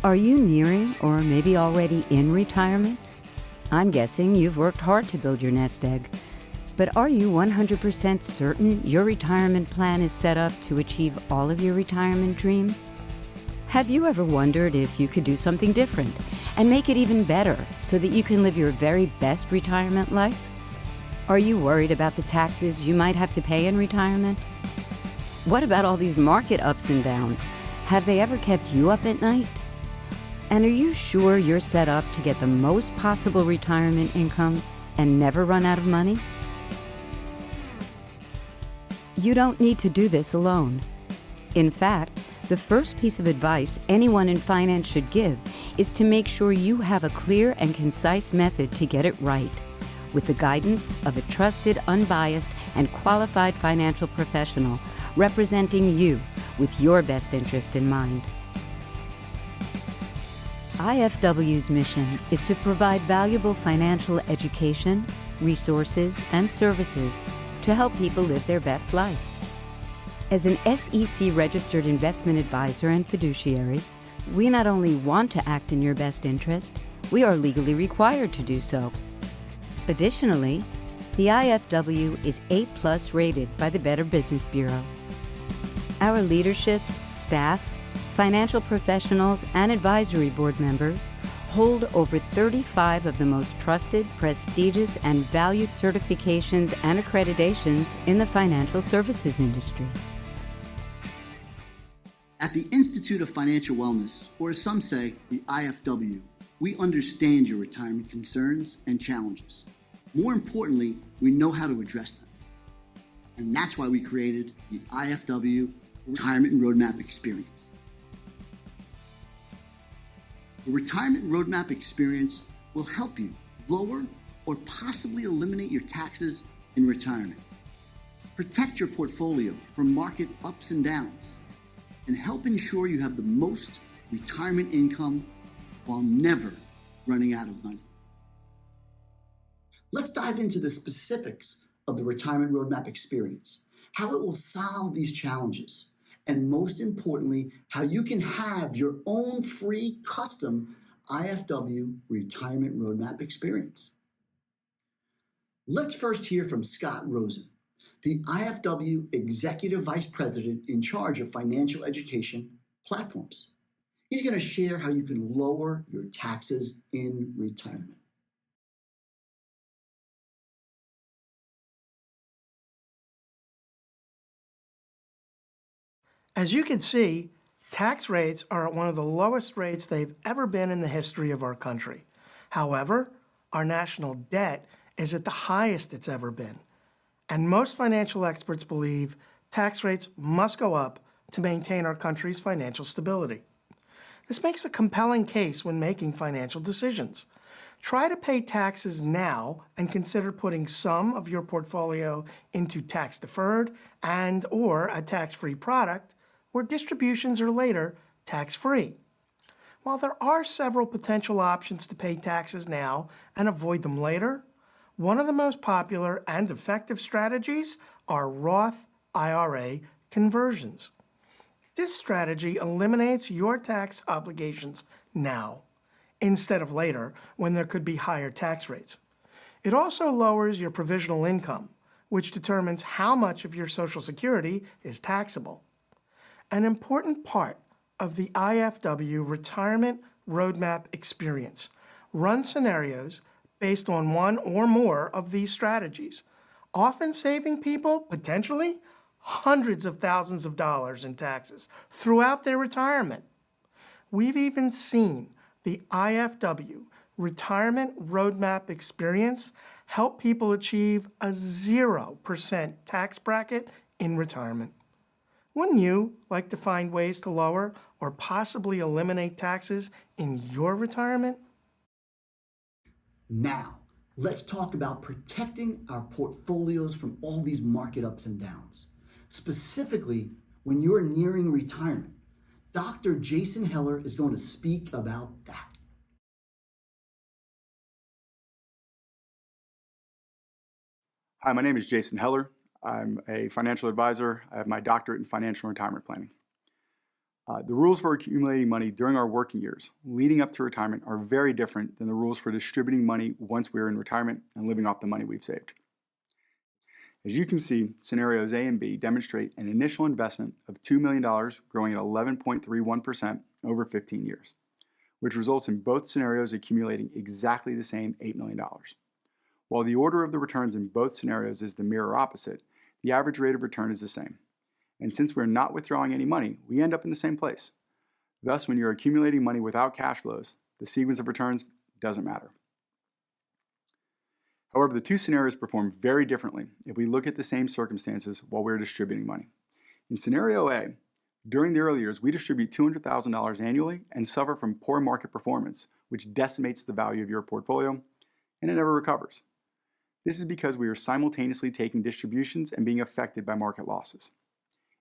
Are you nearing or maybe already in retirement? I'm guessing you've worked hard to build your nest egg. But are you 100% certain your retirement plan is set up to achieve all of your retirement dreams? Have you ever wondered if you could do something different and make it even better so that you can live your very best retirement life? Are you worried about the taxes you might have to pay in retirement? What about all these market ups and downs? Have they ever kept you up at night? And are you sure you're set up to get the most possible retirement income and never run out of money? You don't need to do this alone. In fact, the first piece of advice anyone in finance should give is to make sure you have a clear and concise method to get it right, with the guidance of a trusted, unbiased, and qualified financial professional representing you with your best interest in mind. IFW's mission is to provide valuable financial education, resources, and services to help people live their best life. As an SEC-registered investment advisor and fiduciary, we not only want to act in your best interest, we are legally required to do so. Additionally, the IFW is A+ rated by the Better Business Bureau. Our leadership, staff, financial professionals, and advisory board members hold over 35 of the most trusted, prestigious, and valued certifications and accreditations in the financial services industry. At the Institute of Financial Wellness, or as some say, the IFW, we understand your retirement concerns and challenges. More importantly, we know how to address them. And that's why we created the IFW Retirement Roadmap Experience. The Retirement Roadmap Experience will help you lower or possibly eliminate your taxes in retirement, protect your portfolio from market ups and downs, and help ensure you have the most retirement income while never running out of money. Let's dive into the specifics of the Retirement Roadmap Experience, how it will solve these challenges, and most importantly, how you can have your own free custom IFW Retirement Roadmap Experience. Let's first hear from Scott Rosen, the IFW Executive Vice President in charge of financial education platforms. He's going to share how you can lower your taxes in retirement. As you can see, tax rates are at one of the lowest rates they've ever been in the history of our country. However, our national debt is at the highest it's ever been. And most financial experts believe tax rates must go up to maintain our country's financial stability. This makes a compelling case when making financial decisions. Try to pay taxes now and consider putting some of your portfolio into tax-deferred and/or a tax-free product, where distributions are later tax-free. While there are several potential options to pay taxes now and avoid them later, one of the most popular and effective strategies are Roth IRA conversions. This strategy eliminates your tax obligations now, instead of later when there could be higher tax rates. It also lowers your provisional income, which determines how much of your Social Security is taxable. An important part of the IFW Retirement Roadmap Experience runs scenarios based on one or more of these strategies, often saving people potentially hundreds of thousands of dollars in taxes throughout their retirement. We've even seen the IFW Retirement Roadmap Experience help people achieve a 0% tax bracket in retirement. Wouldn't you like to find ways to lower or possibly eliminate taxes in your retirement? Now, let's talk about protecting our portfolios from all these market ups and downs. Specifically, when you're nearing retirement, Dr. Jason Heller is going to speak about that. Hi, my name is Jason Heller. I'm a financial advisor. I have my doctorate in financial retirement planning. The rules for accumulating money during our working years leading up to retirement are very different than the rules for distributing money once we're in retirement and living off the money we've saved. As you can see, scenarios A and B demonstrate an initial investment of $2 million growing at 11.31% over 15 years, which results in both scenarios accumulating exactly the same $8 million. While the order of the returns in both scenarios is the mirror opposite, the average rate of return is the same. And since we're not withdrawing any money, we end up in the same place. Thus, when you're accumulating money without cash flows, the sequence of returns doesn't matter. However, the two scenarios perform very differently if we look at the same circumstances while we're distributing money. In scenario A, during the early years, we distribute $200,000 annually and suffer from poor market performance, which decimates the value of your portfolio, and it never recovers. This is because we are simultaneously taking distributions and being affected by market losses.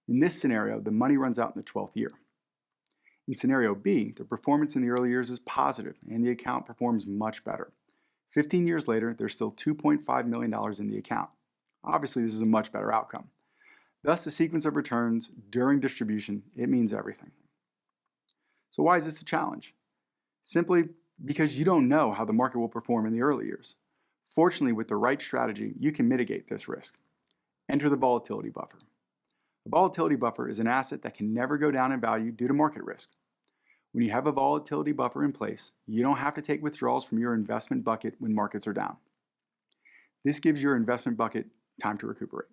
In this scenario, the money runs out in the 12th year. In scenario B, the performance in the early years is positive and the account performs much better. 15 years later, there's still $2.5 million in the account. Obviously, this is a much better outcome. Thus, the sequence of returns during distribution, it means everything. So why is this a challenge? Simply because you don't know how the market will perform in the early years. Fortunately, with the right strategy, you can mitigate this risk. Enter the volatility buffer. A volatility buffer is an asset that can never go down in value due to market risk. When you have a volatility buffer in place, you don't have to take withdrawals from your investment bucket when markets are down. This gives your investment bucket time to recuperate.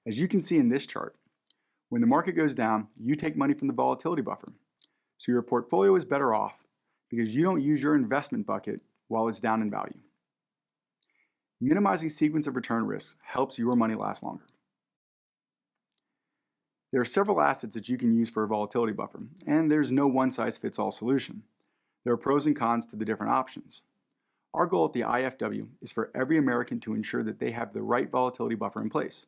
As you can see in this chart, when the market goes down, you take money from the volatility buffer. So your portfolio is better off because you don't use your investment bucket while it's down in value. Minimizing sequence of return risks helps your money last longer. There are several assets that you can use for a volatility buffer, and there's no one-size-fits-all solution. There are pros and cons to the different options. Our goal at the IFW is for every American to ensure that they have the right volatility buffer in place.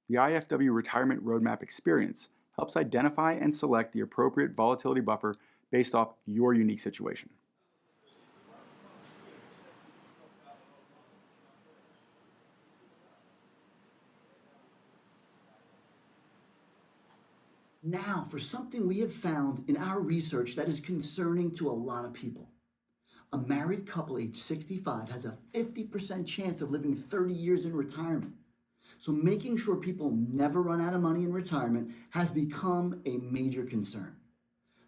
The IFW Retirement Roadmap Experience helps identify and select the appropriate volatility buffer based off your unique situation. Now, for something we have found in our research that is concerning to a lot of people. A married couple age 65 has a 50% chance of living 30 years in retirement. So making sure people never run out of money in retirement has become a major concern.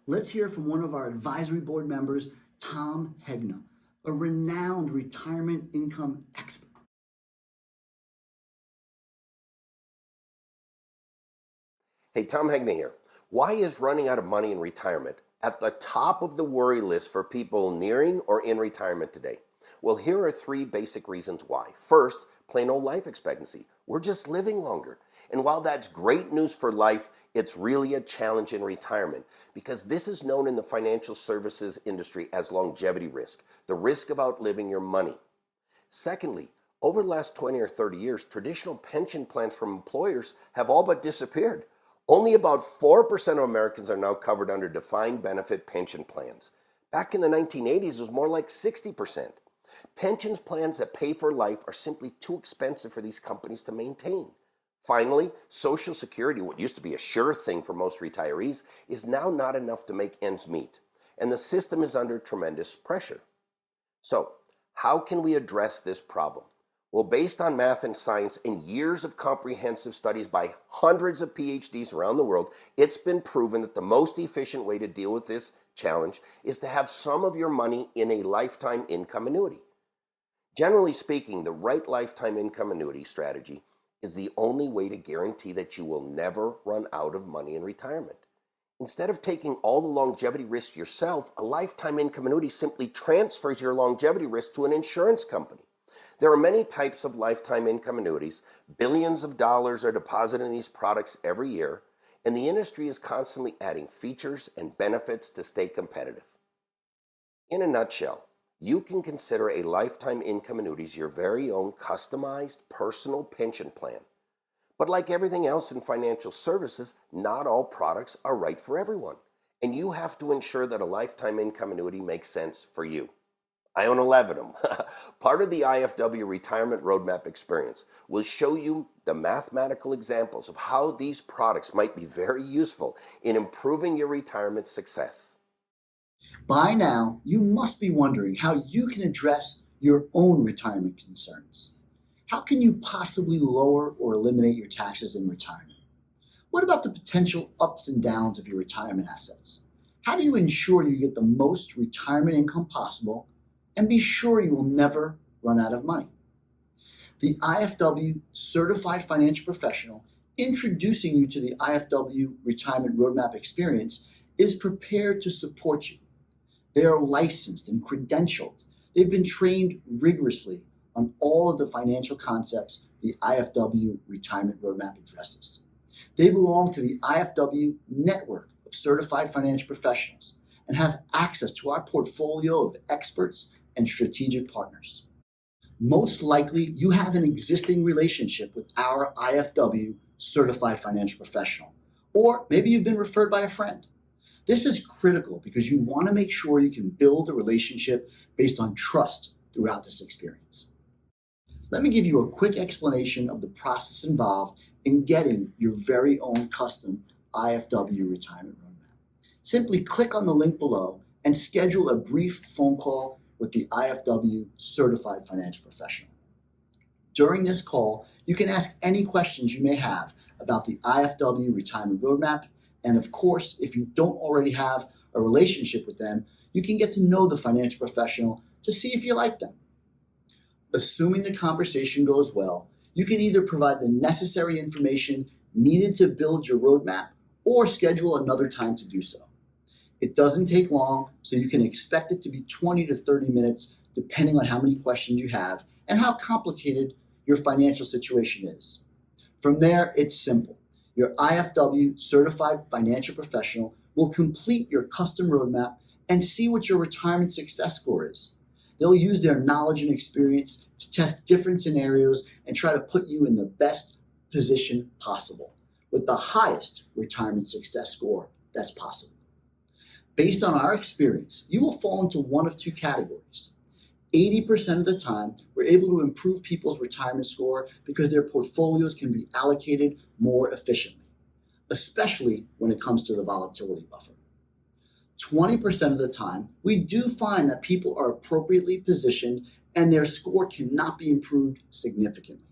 Let's hear from one of our advisory board members, Tom Hegna, a renowned retirement income expert. Hey, Tom Hegna here. Why is running out of money in retirement at the top of the worry list for people nearing or in retirement today? Well, here are 3 basic reasons why. First, plain old life expectancy. We're just living longer. And while that's great news for life, it's really a challenge in retirement because this is known in the financial services industry as longevity risk, the risk of outliving your money. Secondly, over the last 20 or 30 years, traditional pension plans from employers have all but disappeared. Only about 4% of Americans are now covered under defined benefit pension plans. Back in the 1980s, it was more like 60%. Pensions plans that pay for life are simply too expensive for these companies to maintain. Finally, Social Security, what used to be a sure thing for most retirees, is now not enough to make ends meet, and the system is under tremendous pressure. So, how can we address this problem? Well, based on math and science and years of comprehensive studies by hundreds of PhDs around the world, it's been proven that the most efficient way to deal with this challenge is to have some of your money in a lifetime income annuity. Generally speaking, the right lifetime income annuity strategy is the only way to guarantee that you will never run out of money in retirement. Instead of taking all the longevity risk yourself, a lifetime income annuity simply transfers your longevity risk to an insurance company. There are many types of lifetime income annuities. Billions of dollars are deposited in these products every year, and the industry is constantly adding features and benefits to stay competitive. In a nutshell, you can consider a lifetime income annuity as your very own customized personal pension plan. But like everything else in financial services, not all products are right for everyone, and you have to ensure that a lifetime income annuity makes sense for you. I own 11 of them. Part of the IFW Retirement Roadmap experience will show you the mathematical examples of how these products might be very useful in improving your retirement success. By now, you must be wondering how you can address your own retirement concerns. How can you possibly lower or eliminate your taxes in retirement? What about the potential ups and downs of your retirement assets? How do you ensure you get the most retirement income possible and be sure you will never run out of money? The IFW Certified Financial Professional introducing you to the IFW Retirement Roadmap experience is prepared to support you. They are licensed and credentialed. They've been trained rigorously on all of the financial concepts the IFW Retirement Roadmap addresses. They belong to the IFW network of certified financial professionals and have access to our portfolio of experts and strategic partners. Most likely, you have an existing relationship with our IFW certified financial professional, or maybe you've been referred by a friend. This is critical because you want to make sure you can build a relationship based on trust throughout this experience. Let me give you a quick explanation of the process involved in getting your very own custom IFW retirement roadmap. Simply click on the link below and schedule a brief phone call with the IFW Certified Financial Professional. During this call, you can ask any questions you may have about the IFW Retirement Roadmap, and of course, if you don't already have a relationship with them, you can get to know the financial professional to see if you like them. Assuming the conversation goes well, you can either provide the necessary information needed to build your roadmap or schedule another time to do so. It doesn't take long, so you can expect it to be 20 to 30 minutes, depending on how many questions you have and how complicated your financial situation is. From there, it's simple. Your IFW certified financial professional will complete your custom roadmap and see what your retirement success score is. They'll use their knowledge and experience to test different scenarios and try to put you in the best position possible with the highest retirement success score that's possible. Based on our experience, you will fall into one of two categories. 80% of the time, we're able to improve people's retirement score because their portfolios can be allocated more efficiently, especially when it comes to the volatility buffer. 20% of the time, we do find that people are appropriately positioned and their score cannot be improved significantly.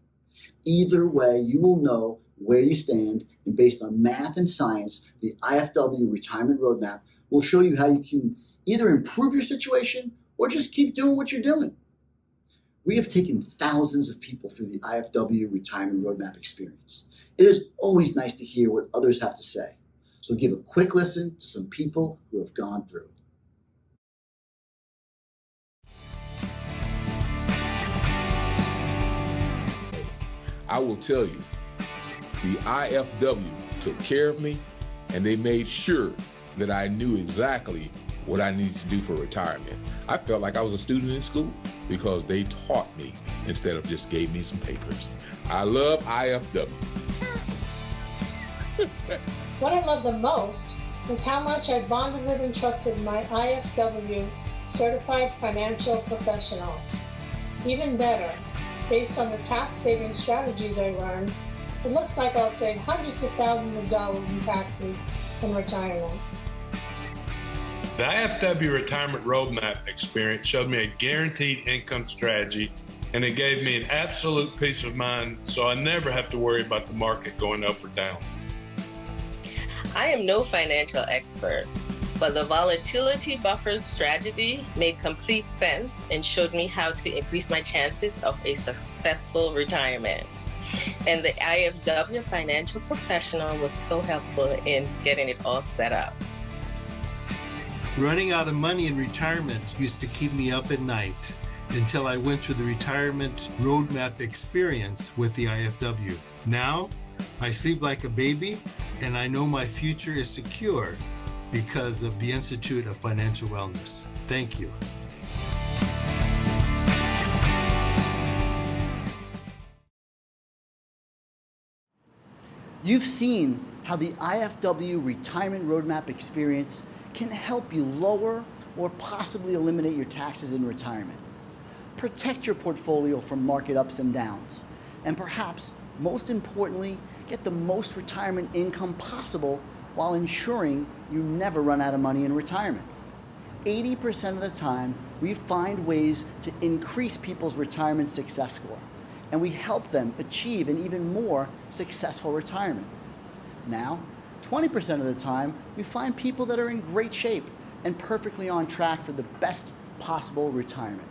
Either way, you will know where you stand, and based on math and science, the IFW Retirement Roadmap will show you how you can either improve your situation or just keep doing what you're doing. We have taken thousands of people through the IFW Retirement Roadmap experience. It is always nice to hear what others have to say. So give a quick listen to some people who have gone through. I will tell you, the IFW took care of me and they made sure that I knew exactly what I needed to do for retirement. I felt like I was a student in school because they taught me instead of just gave me some papers. I love IFW. What I love the most was how much I bonded with and trusted my IFW certified financial professional. Even better, based on the tax saving strategies I learned, it looks like I'll save hundreds of thousands of dollars in taxes in retirement. The IFW Retirement Roadmap experience showed me a guaranteed income strategy, and it gave me an absolute peace of mind so I never have to worry about the market going up or down. I am no financial expert, but the volatility buffer strategy made complete sense and showed me how to increase my chances of a successful retirement. And the IFW financial professional was so helpful in getting it all set up. Running out of money in retirement used to keep me up at night until I went through the retirement roadmap experience with the IFW. Now, I sleep like a baby and I know my future is secure because of the Institute of Financial Wellness. Thank you. You've seen how the IFW Retirement Roadmap experience can help you lower or possibly eliminate your taxes in retirement. Protect your portfolio from market ups and downs. And perhaps, most importantly, get the most retirement income possible while ensuring you never run out of money in retirement. 80% of the time, we find ways to increase people's retirement success score, and we help them achieve an even more successful retirement. Now, 20% of the time, we find people that are in great shape and perfectly on track for the best possible retirement.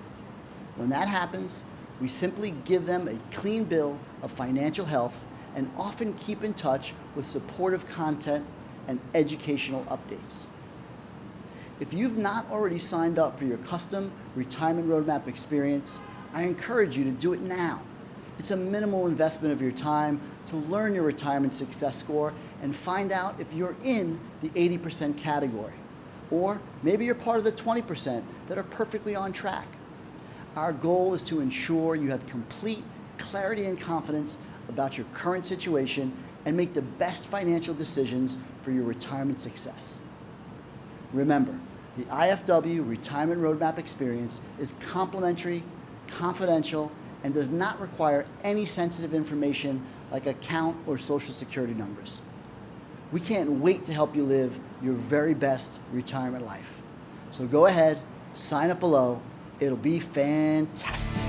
When that happens, we simply give them a clean bill of financial health and often keep in touch with supportive content and educational updates. If you've not already signed up for your custom retirement roadmap experience, I encourage you to do it now. It's a minimal investment of your time to learn your retirement success score and find out if you're in the 80% category. Or maybe you're part of the 20% that are perfectly on track. Our goal is to ensure you have complete clarity and confidence about your current situation and make the best financial decisions for your retirement success. Remember, the IFW Retirement Roadmap Experience is complimentary, confidential, and does not require any sensitive information like account or social security numbers. We can't wait to help you live your very best retirement life. So go ahead, sign up below. It'll be fantastic.